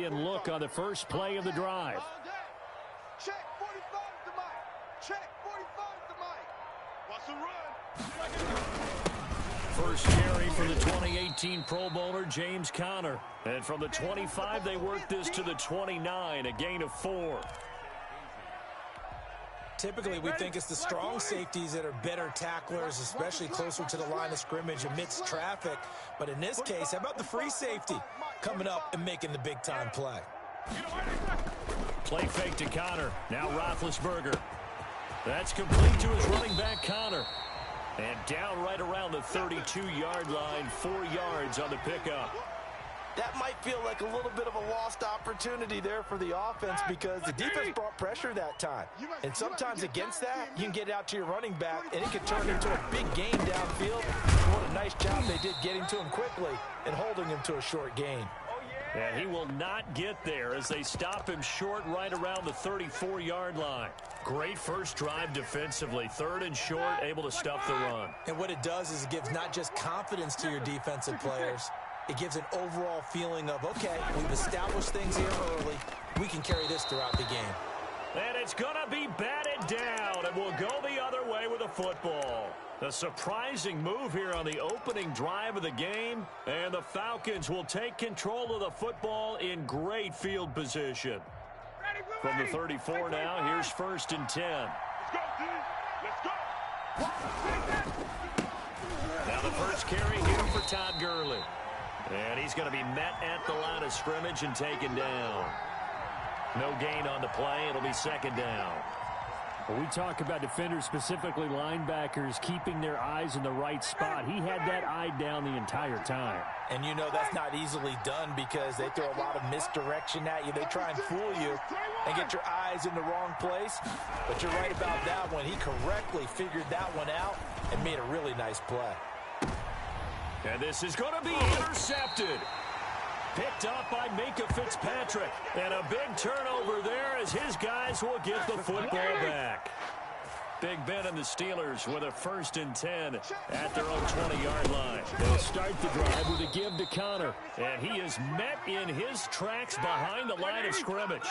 And look on the first play of the drive. Check 45 to Mike. Check 45 to Mike. Watch the run. First carry for the 2018 Pro Bowler, James Conner. And from the 25, they work this to the 29, a gain of 4. Typically, we think it's the strong safeties that are better tacklers, especially closer to the line of scrimmage amidst traffic. But in this case, how about the free safety coming up and making the big-time play? Play fake to Conner. Now Roethlisberger. That's complete to his running back, Conner. And down right around the 32-yard line, 4 yards on the pickup. That might feel like a little bit of a lost opportunity there for the offense because the defense brought pressure that time. And sometimes against that, you can get it out to your running back, and it can turn into a big gain downfield. What a nice job they did getting to him quickly and holding him to a short gain. And he will not get there as they stop him short right around the 34-yard line. Great first drive defensively. 3rd and short, able to stuff the run. And what it does is it gives not just confidence to your defensive players, it gives an overall feeling of, okay, we've established things here early. We can carry this throughout the game. And it's going to be batted down, and we'll go the other way with the football. A surprising move here on the opening drive of the game, and the Falcons will take control of the football in great field position. From the 34 now, here's 1st and 10. Let's go, D. Let's go. Now the first carry here for Todd Gurley. And he's going to be met at the line of scrimmage and taken down. No gain on the play. It'll be 2nd down. Well, we talk about defenders, specifically linebackers, keeping their eyes in the right spot. He had that eye down the entire time. And you know that's not easily done because they throw a lot of misdirection at you. They try and fool you and get your eyes in the wrong place. But you're right about that one. He correctly figured that one out and made a really nice play. And this is going to be intercepted. Picked up by Minka Fitzpatrick. And a big turnover there as his guys will get the football back. Big Ben and the Steelers with a 1st and 10 at their own 20-yard line. They'll start the drive with a give to Conner. And he is met in his tracks behind the line of scrimmage.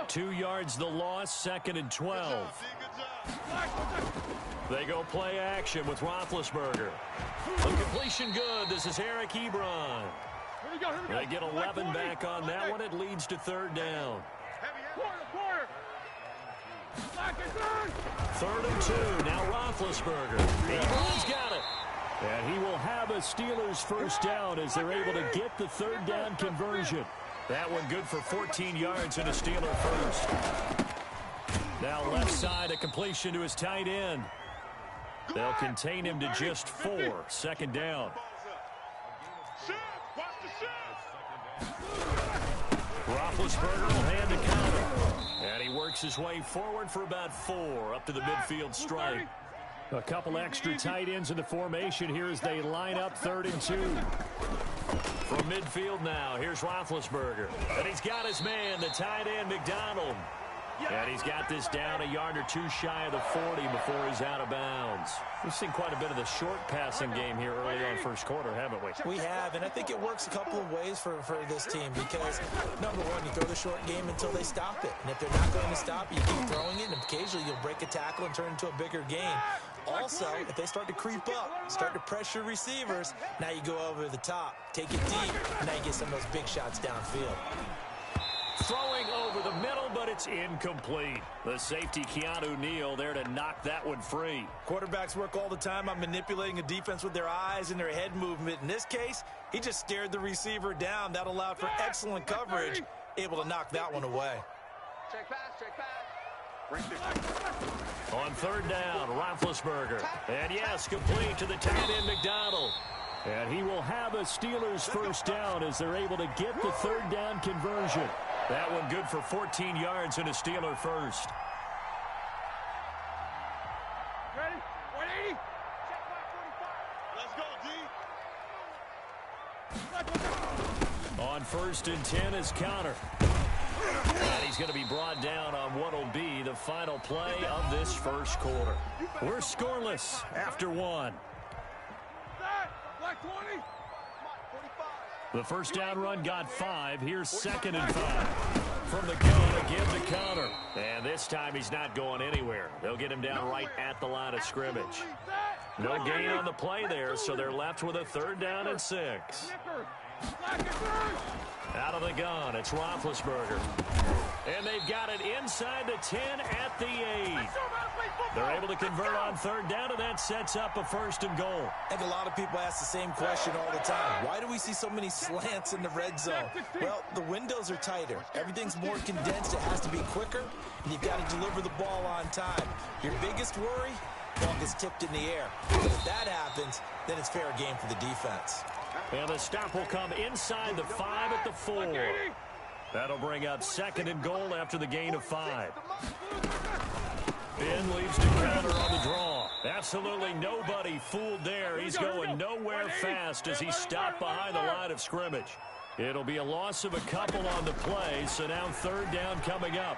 2 yards the loss, 2nd and 12. They go play action with Roethlisberger. The completion good. This is Eric Ebron. They get 11 back on that one. It leads to 3rd down. 3rd and 2. Now Roethlisberger. Ebron's got it. And he will have a Steelers first down as they're able to get the 3rd down conversion. That one good for 14 yards and a Steeler first. Now left side, a completion to his tight end. They'll contain him to just 4. 2nd down. Roethlisberger will hand to Conner. And he works his way forward for about 4 up to the midfield stripe. A couple extra tight ends in the formation here as they line up 3rd and 2. From midfield now, here's Roethlisberger. And he's got his man, the tight end, McDonald. And he's got this down a yard or 2 shy of the 40 before he's out of bounds. We've seen quite a bit of the short passing game here early on first quarter, haven't we? We have, and I think it works a couple of ways for this team because, number one, you throw the short game until they stop it. And if they're not going to stop, you keep throwing it, and occasionally you'll break a tackle and turn it into a bigger gain. Also, if they start to creep up, start to pressure receivers, now you go over the top, take it deep, and now you get some of those big shots downfield. Throwing over the middle, but it's incomplete. The safety, Keanu Neal, there to knock that one free. Quarterbacks work all the time on manipulating a defense with their eyes and their head movement. In this case, he just stared the receiver down. That allowed for excellent coverage, able to knock that one away. Check pass, check pass. On 3rd down, Roethlisberger. And yes, complete to the tight end, McDonald. And he will have a Steelers first down as they're able to get the 3rd down conversion. That one good for 14 yards and a Steeler first. Ready? 180. Check 545. Let's go, D. On 1st and 10 is Conner. And he's going to be brought down on what will be the final play of this first quarter. We're scoreless after 1. Black 20. The first down run got 5. Here's 2nd and 5. From the gun, again to counter. And this time he's not going anywhere. They'll get him down right at the line of scrimmage. No gain on the play there, so they're left with a 3rd down and 6. Out of the gun, it's Roethlisberger. And they've got it inside the 10 at the 8. They're able to convert on 3rd down, and that sets up a 1st and goal. I think a lot of people ask the same question all the time. Why do we see so many slants in the red zone? Well, the windows are tighter. Everything's more condensed. It has to be quicker, and you've got to deliver the ball on time. Your biggest worry? Ball gets tipped in the air. But if that happens, then it's fair game for the defense. And the stop will come inside the 5 at the 4. That'll bring up 2nd and goal after the gain of 5. Ben leaves to counter on the draw. Absolutely nobody fooled there. He's going nowhere fast as he's stopped behind the line of scrimmage. It'll be a loss of a couple on the play, so now 3rd down coming up.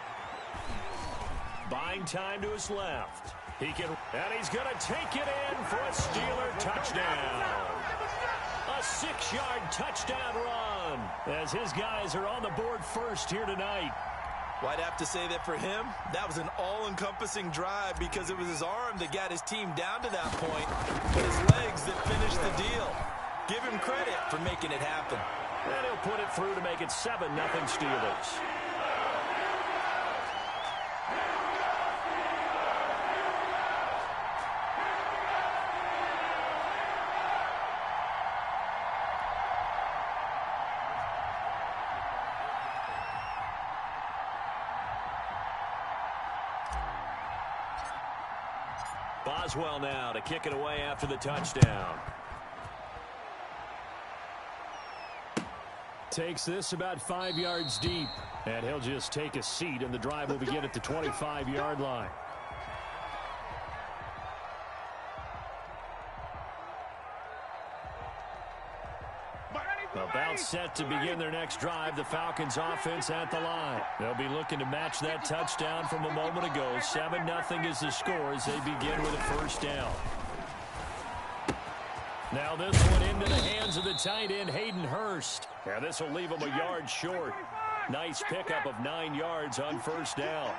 Buying time to his left. And he's going to take it in for a Steeler touchdown. A 6-yard touchdown run as his guys are on the board first here tonight. Well, I'd have to say that for him, that was an all-encompassing drive because it was his arm that got his team down to that point, but his legs that finished the deal. Give him credit for making it happen. And he'll put it through to make it 7-0 Steelers. Boswell now to kick it away after the touchdown. Takes this about 5 yards deep, and he'll just take a seat, and the drive will begin at the 25-yard line. About set to begin their next drive, the Falcons offense at the line. They'll be looking to match that touchdown from a moment ago. 7-0 is the score as they begin with a 1st down. Now this one into the hands of the tight end, Hayden Hurst. And this will leave him a yard short. Nice pickup of 9 yards on 1st down.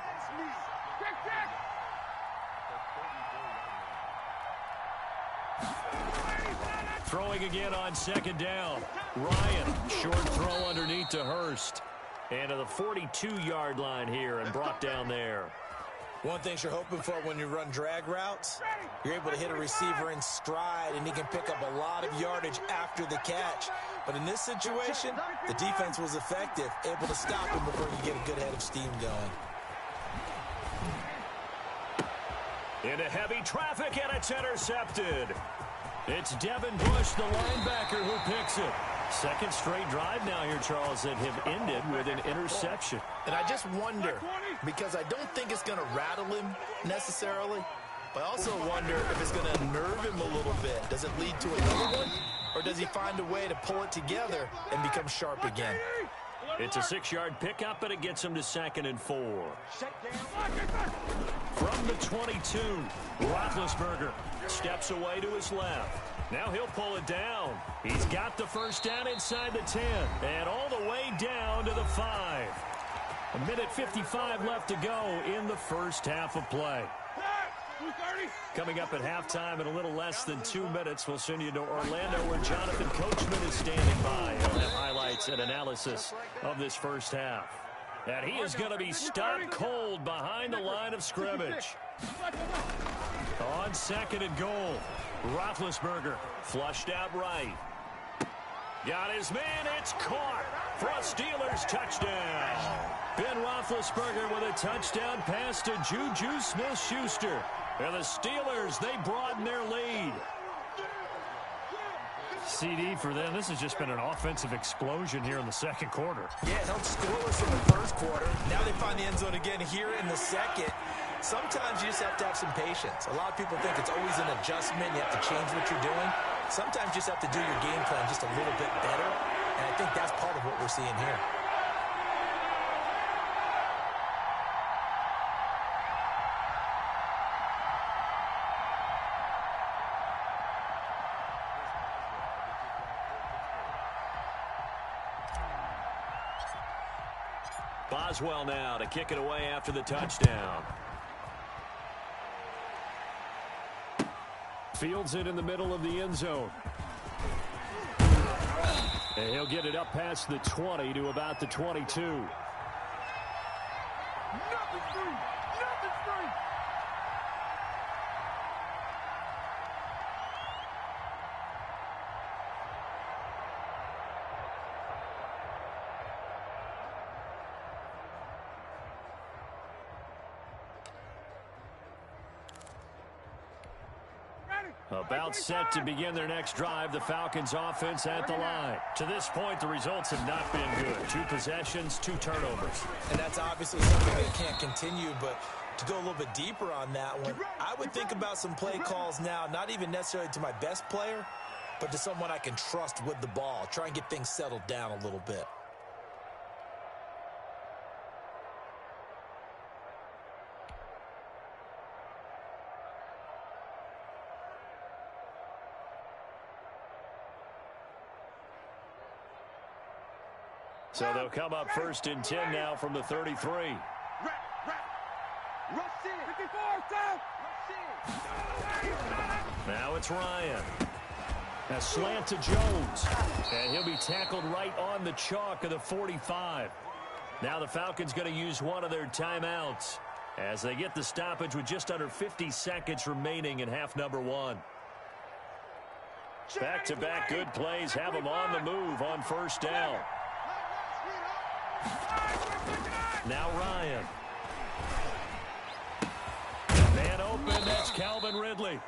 Throwing again on 2nd down. Ryan, short throw underneath to Hurst. And to the 42-yard line here and brought down there. One thing you're hoping for when you run drag routes, you're able to hit a receiver in stride, and he can pick up a lot of yardage after the catch. But in this situation, the defense was effective, able to stop him before you get a good head of steam going. Into heavy traffic, and it's intercepted. It's Devin Bush, the linebacker, who picks it. 2nd straight drive now here, Charles, that have ended with an interception. And I just wonder, because I don't think it's going to rattle him necessarily, but I also wonder if it's going to nerve him a little bit. Does it lead to another one, or does he find a way to pull it together and become sharp again? It's a 6-yard pickup, and it gets him to 2nd and 4. From the 22, Roethlisberger steps away to his left. Now he'll pull it down. He's got the 1st down inside the 10 and all the way down to the 5. 1:55 left to go in the 1st half of play. Coming up at halftime in a little less than 2 minutes, we'll send you to Orlando where Jonathan Coachman is standing by. He'll have highlights and analysis of this 1st half. And he is going to be stopped cold behind the line of scrimmage. On 2nd and goal, Roethlisberger flushed out right. Got his man, it's caught for a Steelers touchdown. Ben Roethlisberger with a touchdown pass to Juju Smith-Schuster. And the Steelers, they broaden their lead. CD for them. This has just been an offensive explosion here in the 2nd quarter. Yeah, it held scoreless in the 1st quarter. Now they find the end zone again here in the 2nd. Sometimes you just have to have some patience. A lot of people think it's always an adjustment. You have to change what you're doing. Sometimes you just have to do your game plan just a little bit better. And I think that's part of what we're seeing here. Boswell now to kick it away after the touchdown. Fields it in the middle of the end zone. And he'll get it up past the 20 to about the 22. Nothing's free. Nothing's free. About set to begin their next drive, the Falcons offense at the line. To this point, the results have not been good. 2 possessions, 2 turnovers. And that's obviously something that can't continue, but to go a little bit deeper on that one, I would think about some play calls now, not even necessarily to my best player, but to someone I can trust with the ball. Try and get things settled down a little bit. So they'll come up 1st and 10 now from the 33. Now it's Ryan. A slant to Jones. And he'll be tackled right on the chalk of the 45. Now the Falcons going to use one of their timeouts as they get the stoppage with just under 50 seconds remaining in half number 1. Back-to-back good plays have them on the move on 1st down. Now Ryan. Man open, that's Calvin Ridley.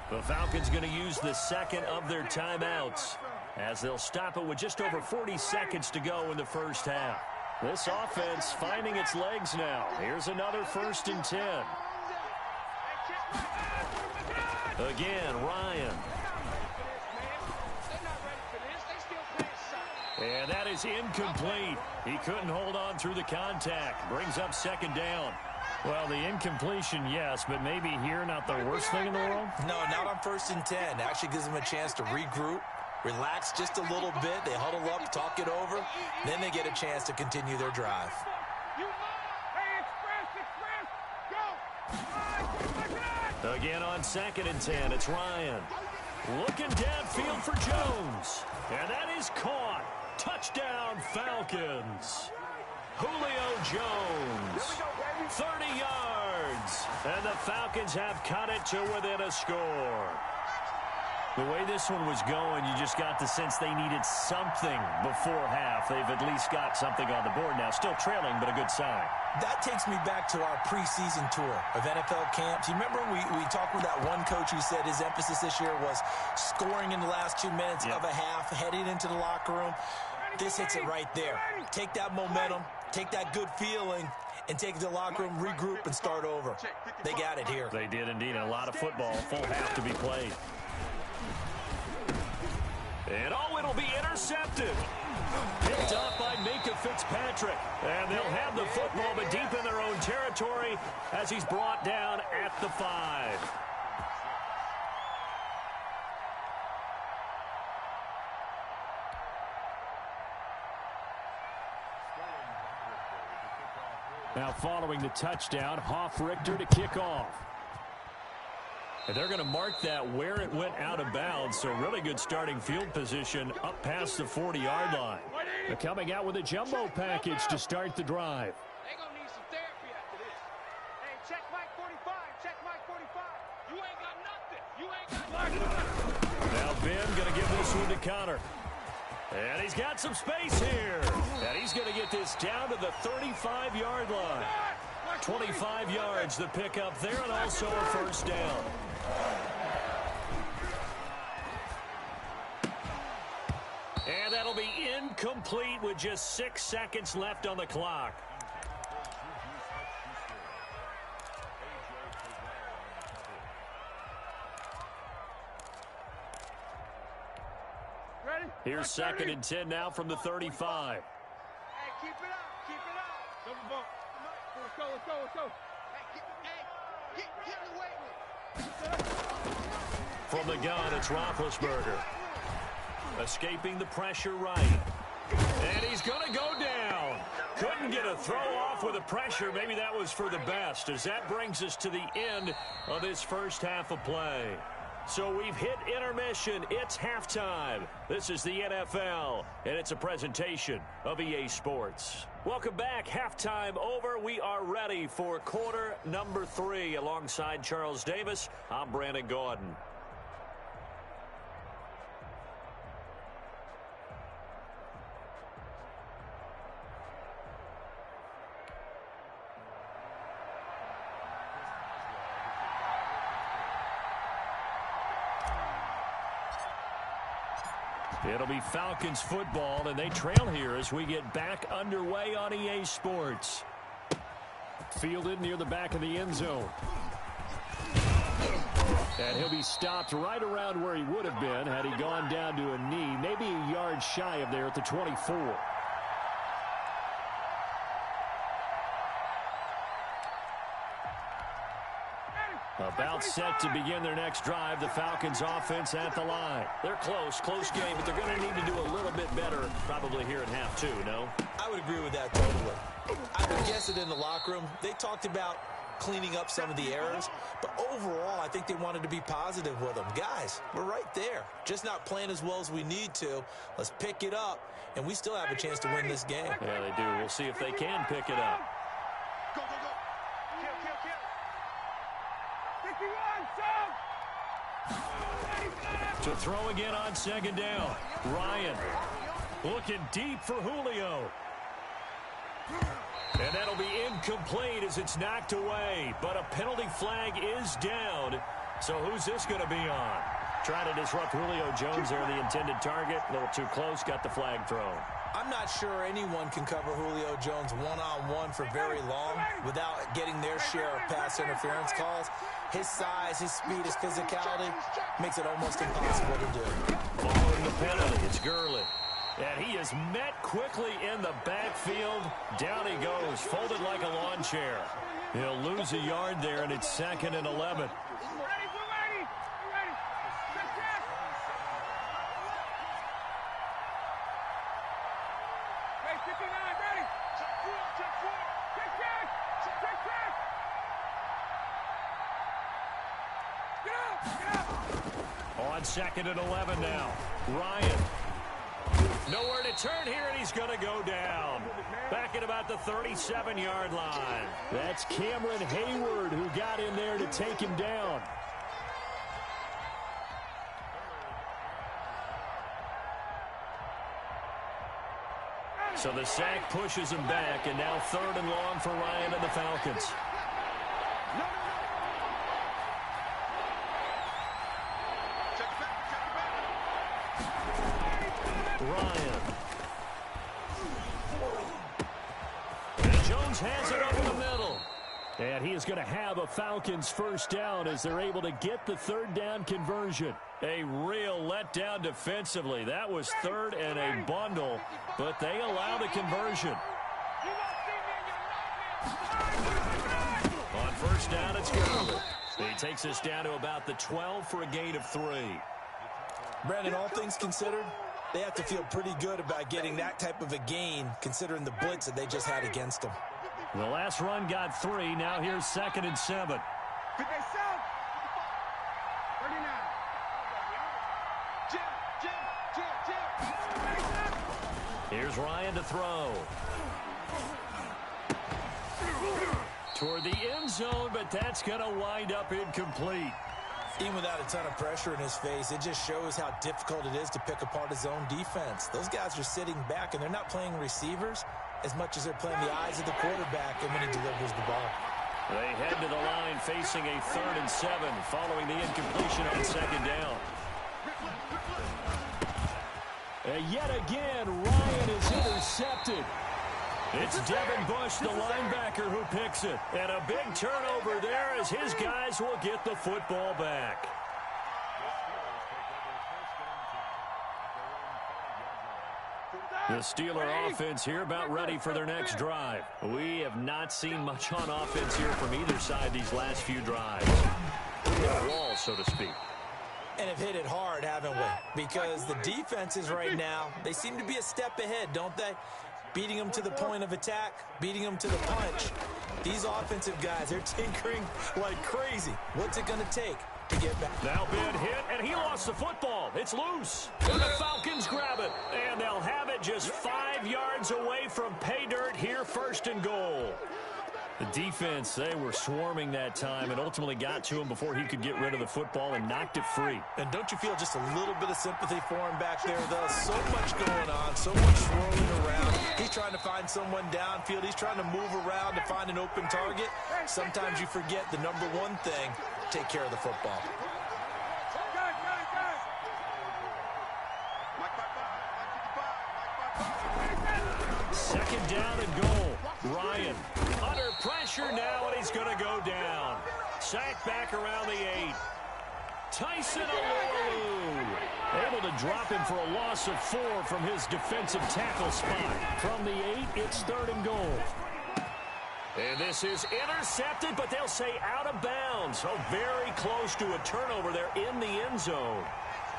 The Falcons going to use the second of their timeouts as they'll stop it with just over 40 seconds to go in the 1st half. This offense finding its legs now. Here's another 1st and 10. Again, Ryan. And that is incomplete. He couldn't hold on through the contact. Brings up 2nd down. Well, the incompletion, yes, but maybe here not the worst thing in the world? No, not on 1st and 10. Actually gives them a chance to regroup, relax just a little bit. They huddle up, talk it over. Then they get a chance to continue their drive. Again on 2nd and 10, it's Ryan. Looking downfield for Jones. And that is caught. Touchdown, Falcons. Julio Jones. 30 yards. And the Falcons have cut it to within a score. The way this one was going, you just got the sense they needed something before half. They've at least got something on the board now. Still trailing, but a good sign. That takes me back to our preseason tour of NFL camps. You remember we talked with that one coach who said his emphasis this year was scoring in the last 2 minutes of a half, heading into the locker room. This hits it right there. Take that momentum, take that good feeling, and take it to the locker room, regroup, and start over. They got it here. They did indeed. And a lot of football, full half to be played. And it'll be intercepted. Picked up by Minka Fitzpatrick. And they'll have the football, but deep in their own territory as he's brought down at the 5. Now following the touchdown, Richter to kick off. And they're going to mark that where it went out of bounds, so really good starting field position up past the 40-yard line. They're coming out with a jumbo package to start the drive. They're going to need some therapy after this. Hey, check Mike 45. Check Mike 45. You ain't got nothing. You ain't got nothing. Now Ben going to give this one to Connor. And he's got some space here. And he's going to get this down to the 35-yard line. 25 yards the pickup there, and also a 1st down. And that'll be incomplete with just 6 seconds left on the clock. Ready? Here's 2nd and 10 now from the 35. Hey, keep it up. Keep it up. Double bump. Let's go. Let's go. Hey, hit the weight room. From the gun, it's Roethlisberger. Escaping the pressure right. And he's going to go down. Couldn't get a throw off with the pressure. Maybe that was for the best, as that brings us to the end of this first half of play. So we've hit intermission. It's halftime. This is the NFL, and it's a presentation of EA Sports. Welcome back. Halftime over. We are ready for quarter number 3. Alongside Charles Davis, I'm Brandon Gaudin. It'll be Falcons football, and they trail here as we get back underway on EA Sports. Fielded near the back of the end zone. And he'll be stopped right around where he would have been had he gone down to a knee, maybe a yard shy of there at the 24. About set to begin their next drive. The Falcons offense at the line. They're close game, but they're going to need to do a little bit better probably here in half 2, no? I would agree with that totally. I would guess it in the locker room. They talked about cleaning up some of the errors, but overall, I think they wanted to be positive with them. Guys, we're right there. Just not playing as well as we need to. Let's pick it up, and we still have a chance to win this game. Yeah, they do. We'll see if they can pick it up. Go, go, go. Kill. 51, To throw again on second down. Ryan looking deep for Julio. And that'll be incomplete as it's knocked away. But a penalty flag is down. So who's this going to be on? Trying to disrupt Julio Jones there, the intended target. A little too close, got the flag thrown. I'm not sure anyone can cover Julio Jones one-on-one for very long without getting their share of pass interference calls. His size, his speed, his physicality makes it almost impossible to do. Following the penalty, it's Gurley. And he is met quickly in the backfield. Down he goes, folded like a lawn chair. He'll lose a yard there, and it's 2nd and 11. On 2nd and 11 now. Ryan. Nowhere to turn here, and he's going to go down. Back at about the 37-yard line. That's Cameron Hayward who got in there to take him down. So the sack pushes him back, and now 3rd and long for Ryan and the Falcons. Ryan. And Jones has it over the middle. And he is going to have a Falcons first down as they're able to get the 3rd down conversion. A real letdown defensively. That was 3rd and a bundle, but they allow the conversion. On first down, it's Gurley. He takes us down to about the 12 for a gain of 3. Brandon, all things considered, they have to feel pretty good about getting that type of a gain, considering the blitz that they just had against them. The last run got 3. Now here's 2nd and 7. Here's Ryan to throw. Toward the end zone, but that's going to wind up incomplete. Even without a ton of pressure in his face, it just shows how difficult it is to pick apart his own defense. Those guys are sitting back, and they're not playing receivers as much as they're playing the eyes of the quarterback and when he delivers the ball. They head to the line facing a 3rd and 7 following the incompletion on 2nd down. And yet again, Ryan is intercepted. It's Devin Bush, the linebacker, who picks it. And a big turnover there as his guys will get the football back. The Steeler offense here about ready for their next drive. We have not seen much on offense here from either side these last few drives. Hit a wall, so to speak. And have hit it hard, haven't we? Because the defenses right now, they seem to be a step ahead, don't they? beating them to the point of attack, beating them to the punch. These offensive guys, they're tinkering like crazy. What's it going to take to get back? Now big hit, and he lost the football. It's loose. And the Falcons grab it. And they'll have it just 5 yards away from pay dirt here, 1st and goal. The defense, they were swarming that time and ultimately got to him before he could get rid of the football and knocked it free. And don't you feel just a little bit of sympathy for him back there, though? So much going on, so much swirling around. He's trying to find someone downfield. He's trying to move around to find an open target. Sometimes you forget the number one thing, take care of the football. Second down and goal. Ryan under pressure now, and he's going to go down. Sacked back around the 8. Tyson Alualu able to drop him for a loss of 4 from his defensive tackle spot. From the 8, it's 3rd and goal. And this is intercepted, but they'll say out of bounds. So very close to a turnover there in the end zone.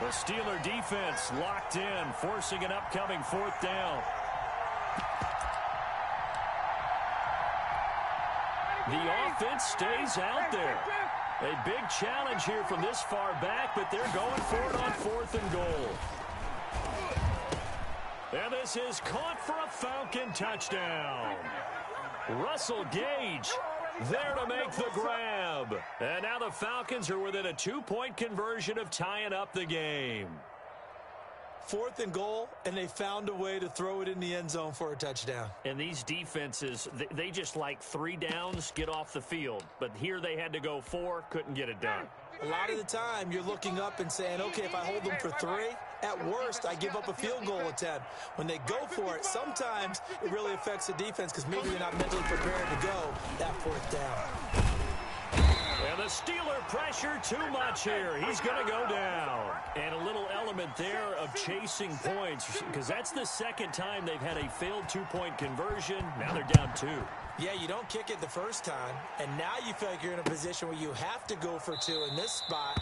The Steeler defense locked in, forcing an upcoming 4th down. The offense stays out there. A big challenge here from this far back, but they're going for it on 4th and goal. And this is caught for a Falcon touchdown. Russell Gage there to make the grab. And now the Falcons are within a 2-point conversion of tying up the game. 4th and goal, and they found a way to throw it in the end zone for a touchdown. And these defenses, they just like 3 downs, get off the field. But here they had to go 4, couldn't get it done. A lot of the time, you're looking up and saying, okay, if I hold them for 3, at worst, I give up a field goal attempt. When they go for it, sometimes it really affects the defense because maybe they're not mentally prepared to go that 4th down. And the Steeler pressure too much here. He's going to go down. And a little element there of chasing points because that's the 2nd time they've had a failed 2-point conversion. Now they're down 2. Yeah, you don't kick it the first time, and now you feel like you're in a position where you have to go for 2 in this spot.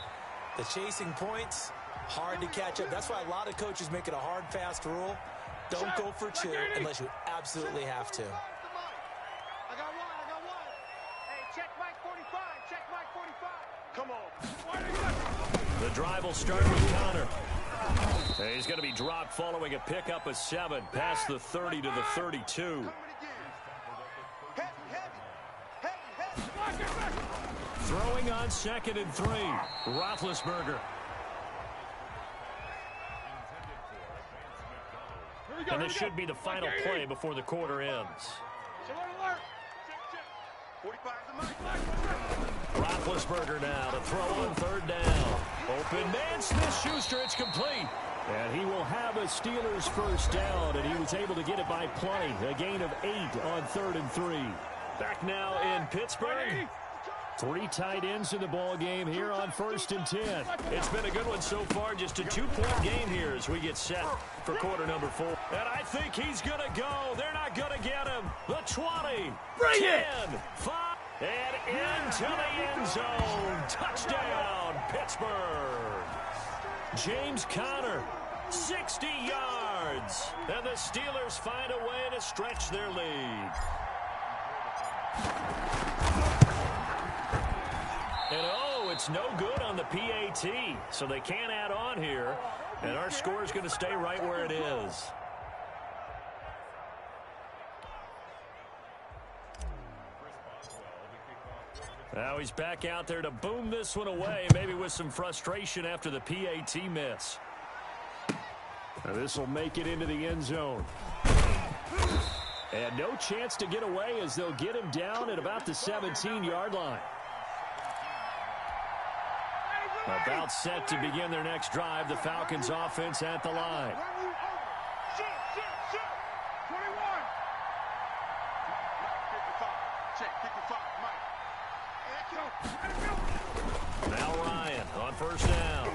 The chasing points, hard to catch up. That's why a lot of coaches make it a hard, fast rule. Don't go for 2 unless you absolutely have to. I got one. Hey, check Mike 45. Check Mike 45. Come on. The drive will start with Connor. And he's going to be dropped following a pickup of 7 past the 30 to the 32. Throwing on 2nd and 3. Roethlisberger. And this should be the final play before the quarter ends. Roethlisberger now to throw on 3rd down. Open man, Smith-Schuster, it's complete. And he will have a Steelers 1st down, and he was able to get it by plenty. A gain of 8 on 3rd and 3. Back now in Pittsburgh. 3 tight ends in the ball game here on 1st and 10. It's been a good one so far. Just a 2-point game here as we get set for quarter number 4. And I think he's going to go. They're not going to get him. The 20, Bring 10, it! 5, and into the end zone. Touchdown, Pittsburgh. James Conner, 60 yards. And the Steelers find a way to stretch their lead. And oh, it's no good on the PAT, so they can't add on here. And our score is going to stay right where it is. Now he's back out there to boom this one away, maybe with some frustration after the PAT miss. Now this will make it into the end zone. And no chance to get away as they'll get him down at about the 17-yard line. About set to begin their next drive, the Falcons offense at the line. Shoot. 21. Check 55, Mike. Now Ryan on 1st down.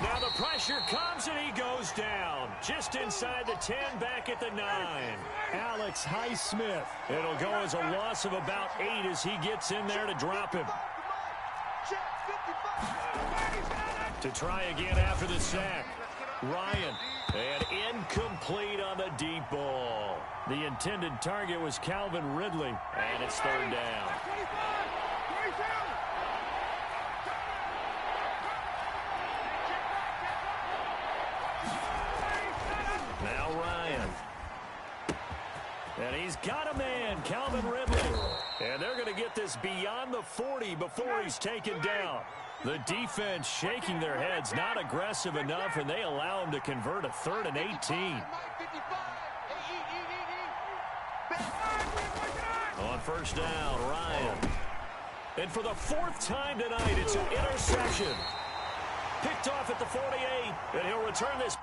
Now the pressure comes and he goes down. Just inside the 10, back at the 9. Alex Highsmith. It'll go as a loss of about 8 as he gets in there to drop him. To try again after the sack. Ryan. And incomplete on the deep ball. The intended target was Calvin Ridley. And it's third down. Now Ryan. And he's got a man, Calvin Ridley. And they're going to get this beyond the 40 before he's taken down. The defense shaking their heads, not aggressive enough, and they allow him to convert a 3rd and 18. On first down, Ryan. And for the 4th time tonight, it's an interception. Picked off at the 48, and he'll return this.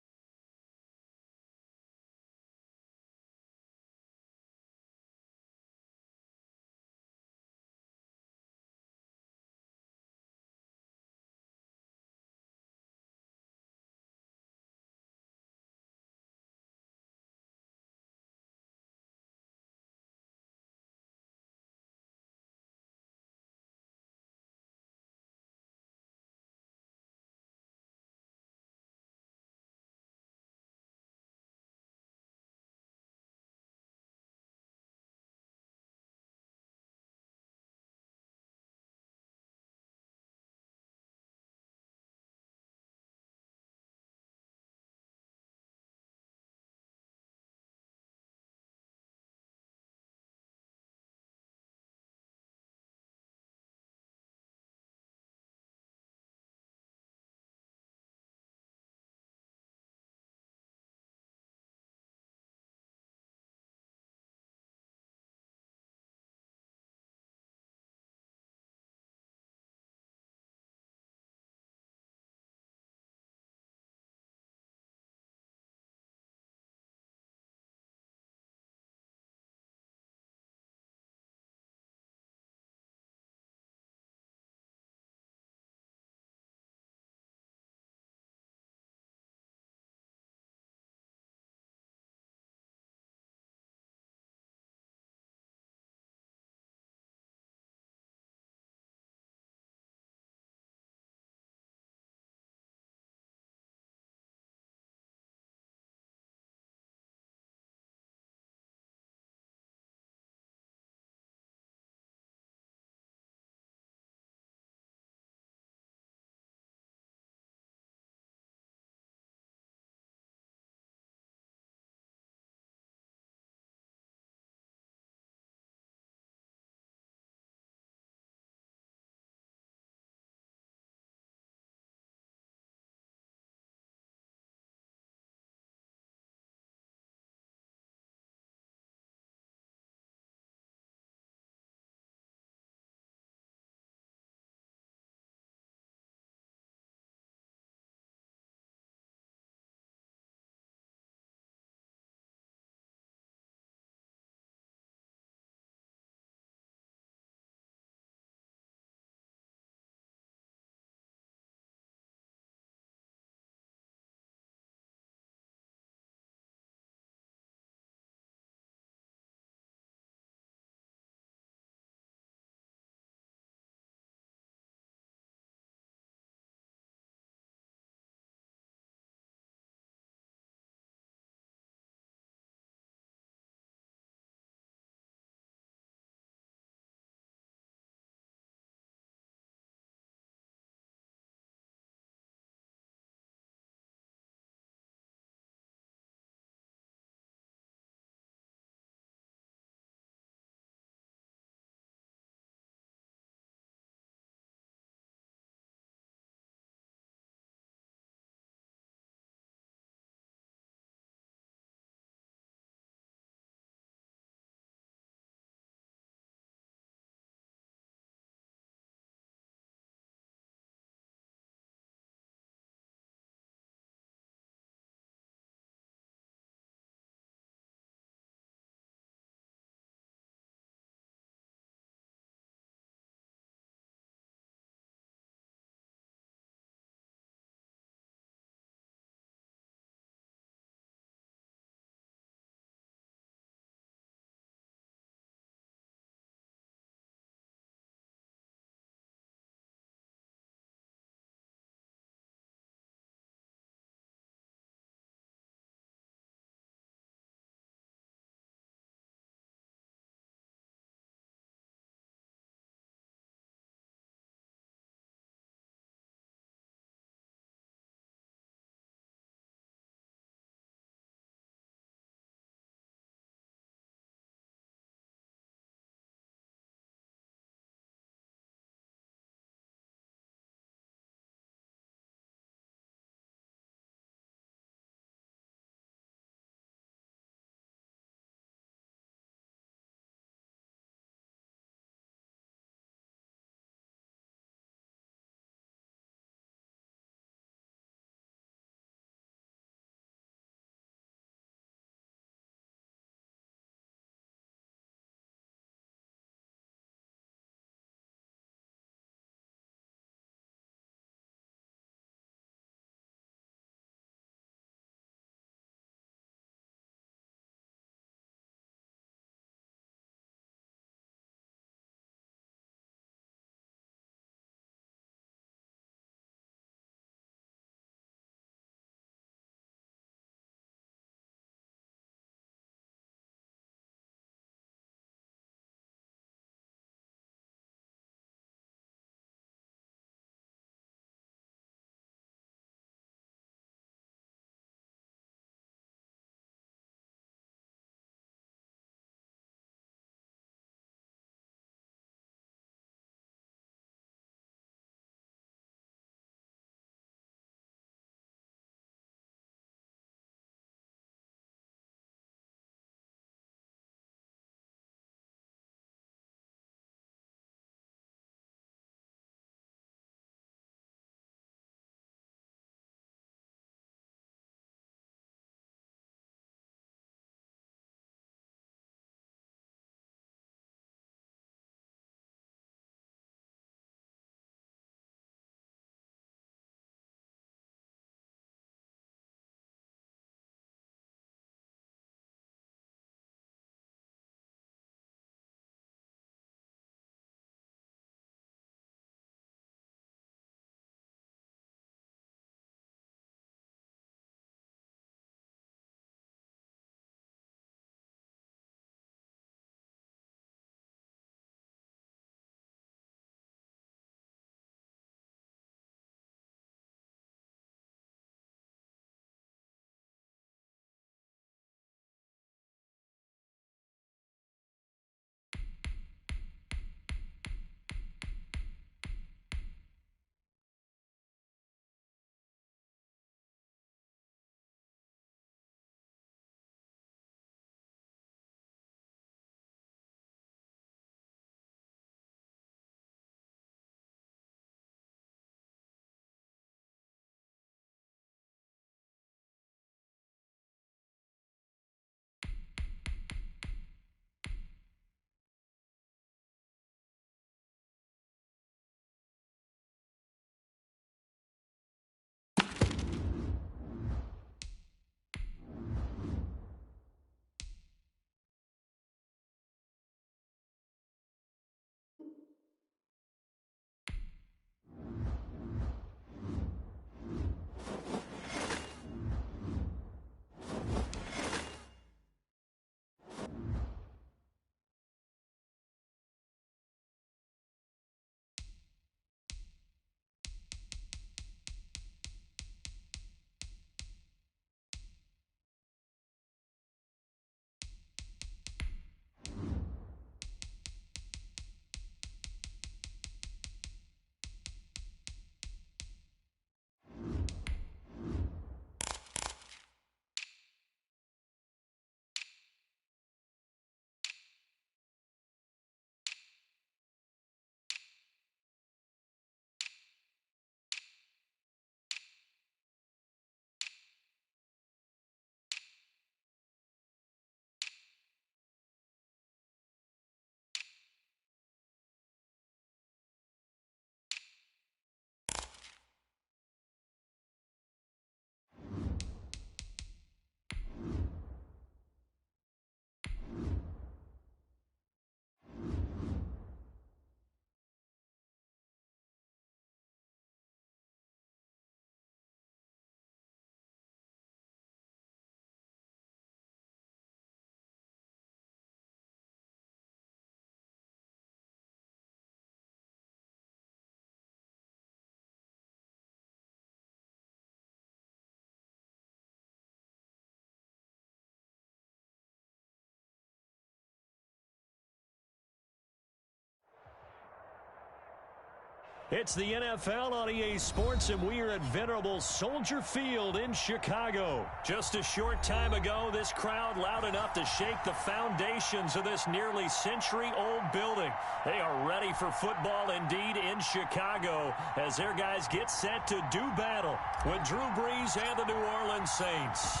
It's the NFL on EA Sports, and we are at venerable Soldier Field in Chicago. Just a short time ago, this crowd loud enough to shake the foundations of this nearly century-old building. They are ready for football indeed in Chicago as their guys get set to do battle with Drew Brees and the New Orleans Saints.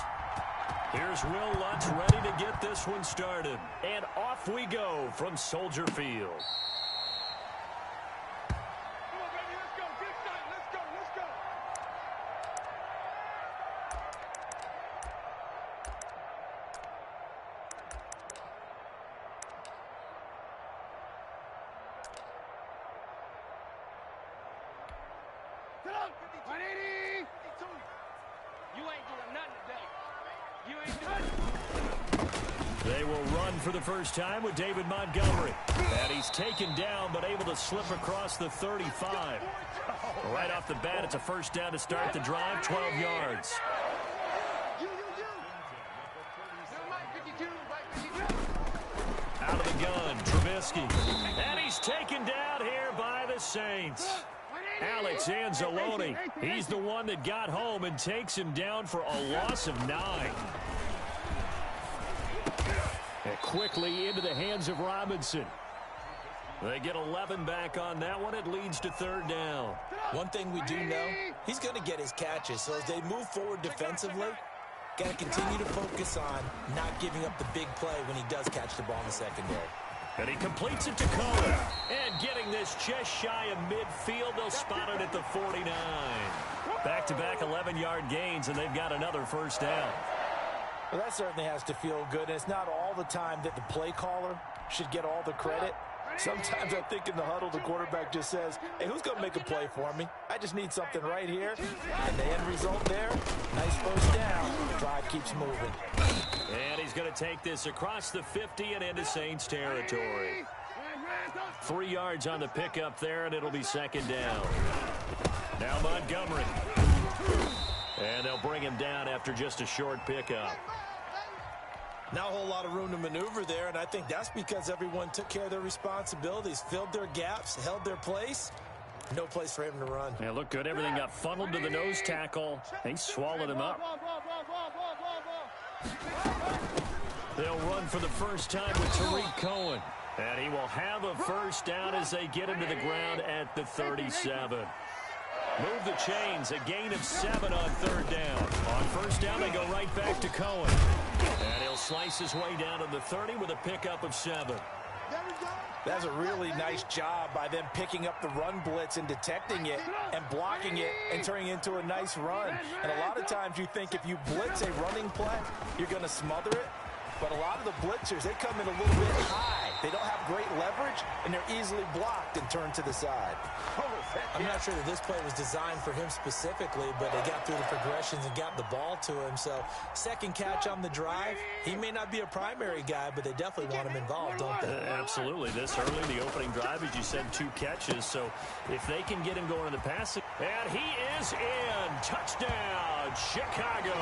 Here's Will Lutz ready to get this one started. And off we go from Soldier Field. They will run for the first time with David Montgomery. And he's taken down, but able to slip across the 35. Right off the bat, it's a first down to start the drive, 12 yards. Out of the gun, Trubisky. And he's taken down here by the Saints. Alex Anzalone, he's the one that got home and takes him down for a loss of 9. And quickly into the hands of Robinson. They get 11 back on that one. It leads to third down. One thing we do know, he's going to get his catches. So as they move forward defensively, got to continue to focus on not giving up the big play when he does catch the ball in the secondary. And he completes it to Cohen. And getting this just shy of midfield, they'll spot it at the 49. Back-to-back 11-yard gains, and they've got another first down. Well, that certainly has to feel good, and it's not all the time that the play caller should get all the credit. Sometimes I think in the huddle, the quarterback just says, hey, who's going to make a play for me? I just need something right here. And the end result there, nice first down. Drive keeps moving. And he's going to take this across the 50 and into Saints territory. 3 yards on the pickup there, and it'll be second down. Now Montgomery. And they'll bring him down after just a short pickup. Not a whole lot of room to maneuver there, and I think that's because everyone took care of their responsibilities, filled their gaps, held their place. No place for him to run. Yeah, looked good. Everything got funneled to the nose tackle. They swallowed him up. They'll run for the first time with Tariq Cohen. And he will have a first down as they get him to the ground at the 37. Move the chains, a gain of 7 on third down. On first down, they go right back to Cohen. And he'll slice his way down to the 30 with a pickup of 7. That's a really nice job by them picking up the run blitz and detecting it and blocking it and turning it into a nice run. And a lot of times you think if you blitz a running play, you're going to smother it. But a lot of the blitzers, they come in a little bit high. They don't have great leverage, and they're easily blocked and turned to the side. I'm not sure that this play was designed for him specifically, but they got through the progressions and got the ball to him. So second catch on the drive. He may not be a primary guy, but they definitely want him involved, don't they? Absolutely. This early, the opening drive, as you said, 2 catches. So if they can get him going in the passing. And he is in. Touchdown, Chicago.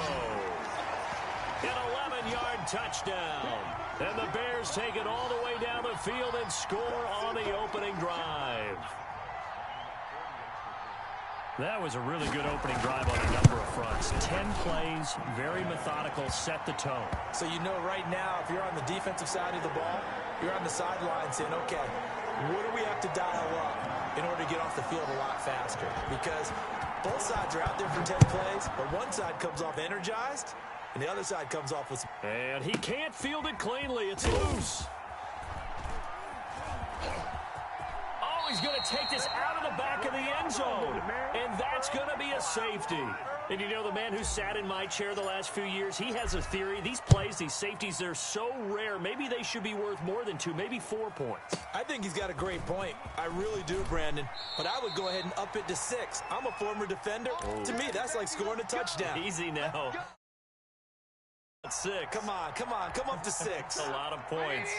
An 11-yard touchdown. And the Bears take it all the way down the field and score on the opening drive. That was a really good opening drive on a number of fronts. 10 plays, very methodical, set the tone. So you know right now, if you're on the defensive side of the ball, you're on the sideline saying, okay, what do we have to dial up in order to get off the field a lot faster? Because both sides are out there for 10 plays, but one side comes off energized, and the other side comes off with... And he can't field it cleanly. It's loose. Oh, he's going to take this out of the back of the end zone. And that's going to be a safety. And you know, the man who sat in my chair the last few years, he has a theory. These plays, these safeties, they're so rare. Maybe they should be worth more than 2, maybe 4 points. I think he's got a great point. I really do, Brandon. But I would go ahead and up it to 6. I'm a former defender. Oh. To me, that's like scoring a touchdown. Easy now. 6. Come up to 6. A lot of points.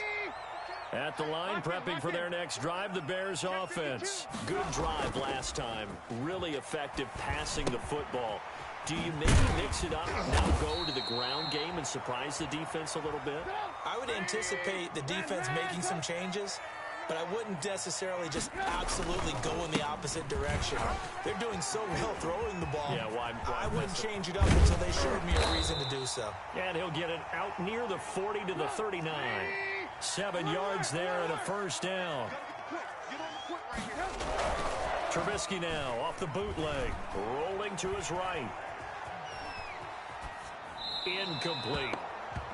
At the line, prepping for their next drive, the Bears offense. Good drive last time. Really effective passing the football. Do you maybe mix it up, now go to the ground game and surprise the defense a little bit? I would anticipate the defense making some changes. but I wouldn't necessarily just absolutely go in the opposite direction. They're doing so well throwing the ball. Yeah, why I wouldn't change it up until they showed me a reason to do so. And he'll get it out near the 40 to the 39. 7 yards there and a first down. Trubisky now off the bootleg, rolling to his right. Incomplete.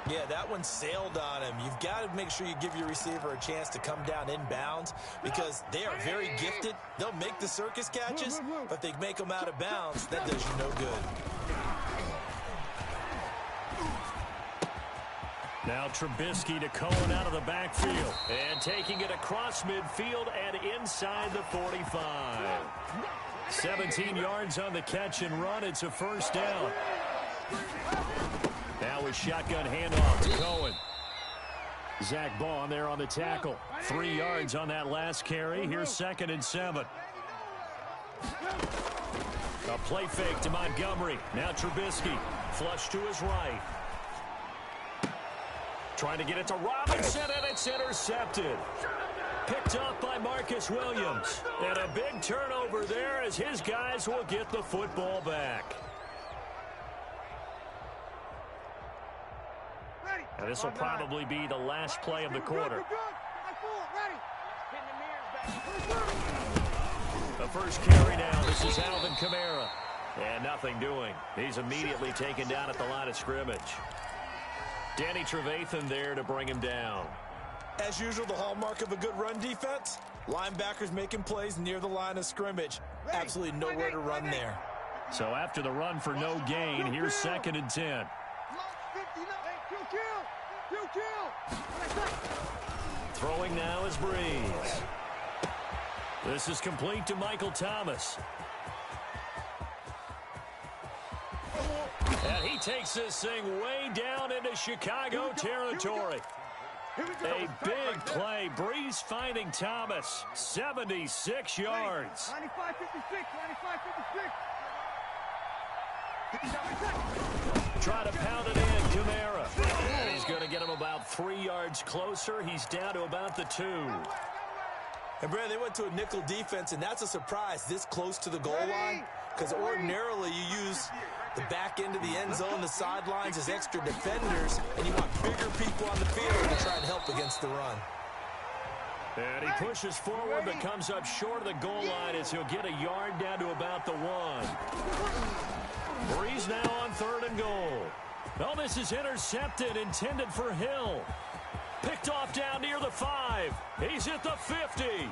Yeah, that one sailed on him. You've got to make sure you give your receiver a chance to come down inbounds because they are very gifted. They'll make the circus catches, but if they make them out of bounds, that does you no good. Now Trubisky to Cohen out of the backfield. And taking it across midfield and inside the 45. 17 yards on the catch and run. It's a first down. Now a shotgun handoff to Cohen. Zach Bond there on the tackle. 3 yards on that last carry. Here's 2nd and 7. A play fake to Montgomery. Now Trubisky. Flush to his right. Trying to get it to Robinson, and it's intercepted. Picked up by Marcus Williams. And a big turnover there as his guys will get the football back. And this will probably be the last play of the quarter. The first carry now. This is Alvin Kamara. And nothing doing. He's immediately taken down at the line of scrimmage. Danny Trevathan there to bring him down. As usual, the hallmark of a good run defense, linebackers making plays near the line of scrimmage. Absolutely nowhere to run there. So after the run for no gain, here's 2nd and 10. Throwing now is Breeze. This is complete to Michael Thomas. And he takes this thing way down into Chicago territory. A big play. Breeze finding Thomas. 76 yards. 95-56, 95-56. Try to pound it in, Kamara. And he's going to get him about 3 yards closer. He's down to about the 2. And, Brad, they went to a nickel defense, and that's a surprise this close to the goal line because ordinarily you use the back end of the end zone, the sidelines as extra defenders, and you want bigger people on the field to try and help against the run. And he pushes forward but comes up short of the goal line as he'll get a yard down to about the 1. Breeze now on 3rd and goal. Oh, this is intercepted, intended for Hill. Picked off down near the 5. He's at the 50.